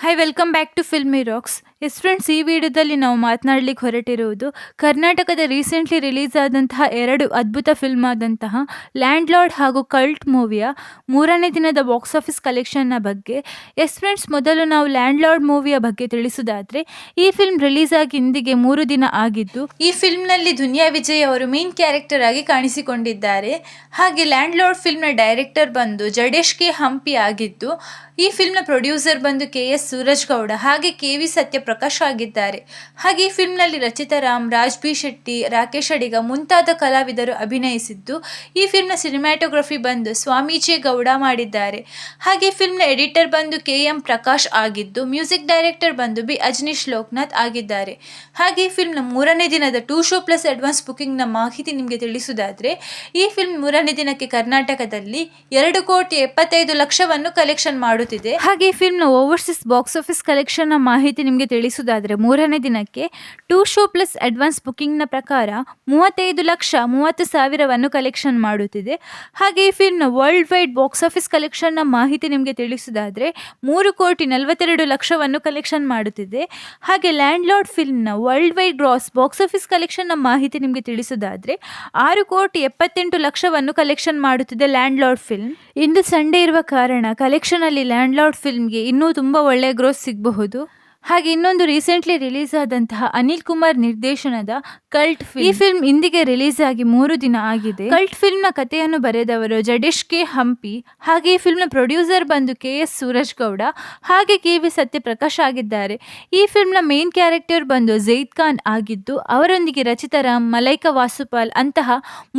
Hi welcome back to Filmy Rocks. Yes friends, ಈ ವಿಡಿಯೋದಲ್ಲಿ ನಾವು ಮಾತನಾಡಲಿಕ್ಕೆ ಹೊರಟಿರುವುದು ಕರ್ನಾಟಕದ ರೀಸೆಂಟ್ಲಿ ರಿಲೀಸ್ ಆದಂತಹ ಎರಡು ಅದ್ಭುತ ಫಿಲ್ಮ್ ಆದಂತಹ ಲ್ಯಾಂಡ್ ಲಾರ್ಡ್ ಹಾಗೂ ಕಲ್ಟ್ ಮೂವಿಯ ಮೂರನೇ ದಿನದ ಬಾಕ್ಸ್ ಆಫೀಸ್ ಕಲೆಕ್ಷನ್ನ ಬಗ್ಗೆ. ಎಸ್ ಫ್ರೆಂಡ್ಸ್, ಮೊದಲು ನಾವು ಲ್ಯಾಂಡ್ ಲಾರ್ಡ್ ಮೂವಿಯ ಬಗ್ಗೆ ತಿಳಿಸುವುದಾದರೆ, ಈ ಫಿಲ್ಮ್ ರಿಲೀಸ್ ಆಗಿ ಇಂದಿಗೆ 3 ದಿನ ಆಗಿದ್ದು, ಈ ಫಿಲ್ಮ್ನಲ್ಲಿ ದುನಿಯಾ ವಿಜಯ್ ಅವರು ಮೇನ್ ಕ್ಯಾರೆಕ್ಟರ್ ಆಗಿ ಕಾಣಿಸಿಕೊಂಡಿದ್ದಾರೆ. ಹಾಗೆ ಲ್ಯಾಂಡ್ ಲಾರ್ಡ್ ಫಿಲ್ಮ್ನ ಡೈರೆಕ್ಟರ್ ಬಂದು ಜಡೇಶ್ ಕೆ ಹಂಪಿ ಆಗಿದ್ದು, ಈ ಫಿಲ್ಮ್ನ ಪ್ರೊಡ್ಯೂಸರ್ ಬಂದು KS ಸೂರಜ್ ಗೌಡ ಹಾಗೆ KV ಸತ್ಯಪ್ರಕಾಶ್ ಆಗಿದ್ದಾರೆ. ಹಾಗೆ ಈ ಫಿಲ್ಮ್ನಲ್ಲಿ ರಚಿತಾ ರಾಮ್, ರಾಜ್ ಬಿ ಶೆಟ್ಟಿ, ರಾಕೇಶ್ ಅಡಿಗ ಮುಂತಾದ ಕಲಾವಿದರು ಅಭಿನಯಿಸಿದ್ದು, ಈ ಫಿಲ್ಮ್ನ ಸಿನಿಮ್ಯಾಟೋಗ್ರಫಿ ಬಂದು ಸ್ವಾಮೀಜಿ ಗೌಡ ಮಾಡಿದ್ದಾರೆ. ಹಾಗೆ ಈ ಫಿಲ್ಮ್ನ ಎಡಿಟರ್ ಬಂದು KM ಪ್ರಕಾಶ್ ಆಗಿದ್ದು, ಮ್ಯೂಸಿಕ್ ಡೈರೆಕ್ಟರ್ ಬಂದು B ಅಜನೀಶ್ ಲೋಕನಾಥ್ ಆಗಿದ್ದಾರೆ. ಹಾಗೆ ಈ ಫಿಲ್ಮ್ನ ಮೂರನೇ ದಿನದ 2 ಶೋ ಪ್ಲಸ್ ಅಡ್ವಾನ್ಸ್ ಬುಕಿಂಗ್ನ ಮಾಹಿತಿ ನಿಮಗೆ ತಿಳಿಸುವುದಾದರೆ, ಈ ಫಿಲ್ಮ್ ಮೂರನೇ ದಿನಕ್ಕೆ ಕರ್ನಾಟಕದಲ್ಲಿ 2,75,00,000 ಕಲೆಕ್ಷನ್ ಮಾಡುತ್ತಿದೆ. ಹಾಗೆ ಈ ಫಿಲ್ಮ್ನ ಓವರ್ಸೀಸ್ ಬಾಕ್ಸ್ ಆಫೀಸ್ ಕಲೆಕ್ಷನ್ನ ಮಾಹಿತಿ ನಿಮಗೆ ತಿಳಿಸುವುದಾದರೆ, ಮೂರನೇ ದಿನಕ್ಕೆ 2 ಶೋ ಪ್ಲಸ್ ಅಡ್ವಾನ್ಸ್ ಬುಕಿಂಗ್ನ ಪ್ರಕಾರ 35,30,30,000 ಕಲೆಕ್ಷನ್ ಮಾಡುತ್ತಿದೆ. ಹಾಗೆ ಈ ಫಿಲ್ಮ್ನ ವರ್ಲ್ಡ್ ವೈಡ್ ಬಾಕ್ಸ್ ಆಫೀಸ್ ಕಲೆಕ್ಷನ್ನ ಮಾಹಿತಿ ನಿಮಗೆ ತಿಳಿಸುವುದಾದರೆ 3,42,00,000 ಕಲೆಕ್ಷನ್ ಮಾಡುತ್ತಿದೆ. ಹಾಗೆ ಲ್ಯಾಂಡ್ ಲಾರ್ಡ್ ಫಿಲ್ಮ್ನ world wide gross box office ಕಲೆಕ್ಷನ್ನ ಮಾಹಿತಿ ನಿಮಗೆ ತಿಳಿಸುವುದಾದರೆ 6,78,00,000 ಕಲೆಕ್ಷನ್ ಮಾಡುತ್ತಿದೆ ಲ್ಯಾಂಡ್ ಲಾರ್ಡ್ ಫಿಲ್ಮ್. ಇಂದು ಸಂಡೇ ಇರುವ ಕಾರಣ ಕಲೆಕ್ಷನ್ ಅಲ್ಲಿ ಲ್ಯಾಂಡ್ ಲಾರ್ಡ್ ಫಿಲ್ಮ್ಗೆ ಇನ್ನೂ ತುಂಬ ಒಳ್ಳೆಯ ಗ್ರೋತ್ ಸಿಗಬಹುದು. ಹಾಗೆ ಇನ್ನೊಂದು ರೀಸೆಂಟ್ಲಿ ರಿಲೀಸ್ ಆದಂತಹ ಅನಿಲ್ ಕುಮಾರ್ ನಿರ್ದೇಶನದ ಕಲ್ಟ್ ಫಿಲ್ಮ್. ಈ ಫಿಲ್ಮ್ ಇಂದಿಗೆ ರಿಲೀಸ್ ಆಗಿ 3 ದಿನ ಆಗಿದೆ. ಕಲ್ಟ್ ಫಿಲ್ಮ್ನ ಕಥೆಯನ್ನು ಬರೆದವರು ಜಡೇಶ್ ಕೆ ಹಂಪಿ. ಹಾಗೆ ಈ ಫಿಲ್ಮ್ನ ಪ್ರೊಡ್ಯೂಸರ್ ಬಂದು KS ಸೂರಜ್ ಗೌಡ ಹಾಗೆ KV ಸತ್ಯಪ್ರಕಾಶ್ ಆಗಿದ್ದಾರೆ. ಈ ಫಿಲ್ಮ್ನ ಮೇನ್ ಕ್ಯಾರೆಕ್ಟರ್ ಬಂದು ಝೈದ್ ಖಾನ್ ಆಗಿದ್ದು, ಅವರೊಂದಿಗೆ ರಚಿತಾ ರಾಮ್, ಮಲೈಕಾ ವಾಸುಪಾಲ್ ಅಂತಹ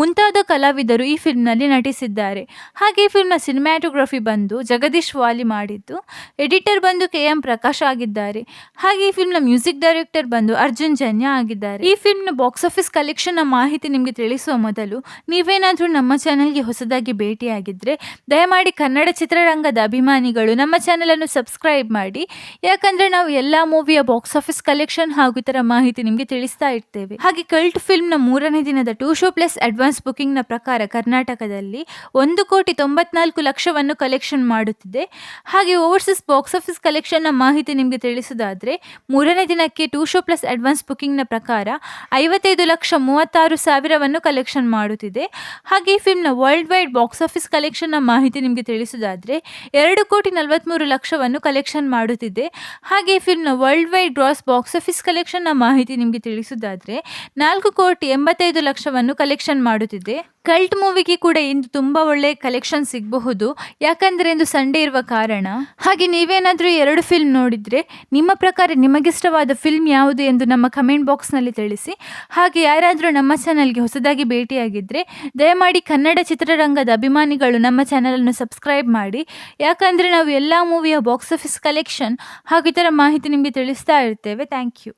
ಮುಂತಾದ ಕಲಾವಿದರು ಈ ಫಿಲ್ಮ್ನಲ್ಲಿ ನಟಿಸಿದ್ದಾರೆ. ಹಾಗೆ ಈ ಫಿಲ್ಮ್ನ ಸಿನಿಮ್ಯಾಟೋಗ್ರಫಿ ಬಂದು ಜಗದೀಶ್ ವಾಲಿ ಮಾಡಿದ್ದು, ಎಡಿಟರ್ ಬಂದು KM ಪ್ರಕಾಶ್ ಆಗಿದ್ದಾರೆ. ಹಾಗೆ ಈ ಫಿಲ್ಮ್ನ ಮ್ಯೂಸಿಕ್ ಡೈರೆಕ್ಟರ್ ಬಂದು ಅರ್ಜುನ್ ಜನ್ಯ ಆಗಿದ್ದಾರೆ. ಈ ಫಿಲ್ಮ್ನ ಬಾಕ್ಸ್ ಆಫೀಸ್ ಕಲೆಕ್ಷನ್ನ ಮಾಹಿತಿ ನಿಮಗೆ ತಿಳಿಸುವ ಮೊದಲು, ನೀವೇನಾದರೂ ನಮ್ಮ ಚಾನೆಲ್ಗೆ ಹೊಸದಾಗಿ ಭೇಟಿಯಾಗಿದ್ದರೆ ದಯಮಾಡಿ ಕನ್ನಡ ಚಿತ್ರರಂಗದ ಅಭಿಮಾನಿಗಳು ನಮ್ಮ ಚಾನೆಲನ್ನು ಸಬ್ಸ್ಕ್ರೈಬ್ ಮಾಡಿ. ಯಾಕಂದರೆ ನಾವು ಎಲ್ಲ ಮೂವಿಯ ಬಾಕ್ಸ್ ಆಫೀಸ್ ಕಲೆಕ್ಷನ್ ಹಾಗೂ ಇತರ ಮಾಹಿತಿ ನಿಮಗೆ ತಿಳಿಸ್ತಾ ಇರ್ತೇವೆ. ಹಾಗೆ ಕಲ್ಟ್ ಫಿಲ್ಮ್ನ ಮೂರನೇ ದಿನದ 2 ಶೋ ಪ್ಲಸ್ ಅಡ್ವಾನ್ಸ್ ಬುಕಿಂಗ್ನ ಪ್ರಕಾರ ಕರ್ನಾಟಕದಲ್ಲಿ 1,94,00,000 ಕಲೆಕ್ಷನ್ ಮಾಡುತ್ತಿದೆ. ಹಾಗೆ ಓವರ್ಸೀಸ್ ಬಾಕ್ಸ್ ಆಫೀಸ್ ಕಲೆಕ್ಷನ್ನ ಮಾಹಿತಿ ನಿಮಗೆ ತಿಳಿಸುವುದಾದರೆ, ಮೂರನೇ ದಿನಕ್ಕೆ 2 ಶೋ ಪ್ಲಸ್ ಅಡ್ವಾನ್ಸ್ ಬುಕಿಂಗ್ನ ಪ್ರಕಾರ 55,36,000 ಕಲೆಕ್ಷನ್ ಮಾಡುತ್ತಿದೆ. ಹಾಗೆ ಈ ಫಿಲ್ಮ್ನ ವರ್ಲ್ಡ್ ವೈಡ್ ಬಾಕ್ಸ್ ಆಫೀಸ್ ಕಲೆಕ್ಷನ್ನ ಮಾಹಿತಿ ನಿಮಗೆ ತಿಳಿಸುವುದಾದರೆ 2,43,00,000 ಕಲೆಕ್ಷನ್ ಮಾಡುತ್ತಿದೆ. ಹಾಗೆ ಈ ಫಿಲ್ಮ್ನ world wide gross box office ಕಲೆಕ್ಷನ್ನ ಮಾಹಿತಿ ನಿಮಗೆ ತಿಳಿಸುವುದಾದರೆ 4,85,00,000 ಕಲೆಕ್ಷನ್ ಮಾಡುತ್ತಿದೆ. ಕಲ್ಟ್ ಮೂವಿಗೆ ಕೂಡ ಇಂದು ತುಂಬ ಒಳ್ಳೆಯ ಕಲೆಕ್ಷನ್ ಸಿಗಬಹುದು, ಯಾಕಂದರೆ ಇಂದು ಸಂಡೇ ಇರುವ ಕಾರಣ. ಹಾಗೆ ನೀವೇನಾದರೂ 2 ಫಿಲ್ಮ್ ನೋಡಿದರೆ ನಿಮ್ಮ ಪ್ರಕಾರ ನಿಮಗಿಷ್ಟವಾದ ಫಿಲ್ಮ್ ಯಾವುದು ಎಂದು ನಮ್ಮ ಕಮೆಂಟ್ ಬಾಕ್ಸ್ನಲ್ಲಿ ತಿಳಿಸಿ. ಹಾಗೆ ಯಾರಾದರೂ ನಮ್ಮ ಚಾನಲ್ಗೆ ಹೊಸದಾಗಿ ಭೇಟಿಯಾಗಿದ್ದರೆ ದಯಮಾಡಿ ಕನ್ನಡ ಚಿತ್ರರಂಗದ ಅಭಿಮಾನಿಗಳು ನಮ್ಮ ಚಾನಲನ್ನು ಸಬ್ಸ್ಕ್ರೈಬ್ ಮಾಡಿ. ಯಾಕಂದರೆ ನಾವು ಎಲ್ಲ ಮೂವಿಯ ಬಾಕ್ಸ್ ಆಫೀಸ್ ಕಲೆಕ್ಷನ್ ಹಾಗೂ ಇತರ ಮಾಹಿತಿ ನಿಮಗೆ ತಿಳಿಸ್ತಾ ಇರ್ತೇವೆ. Thank you.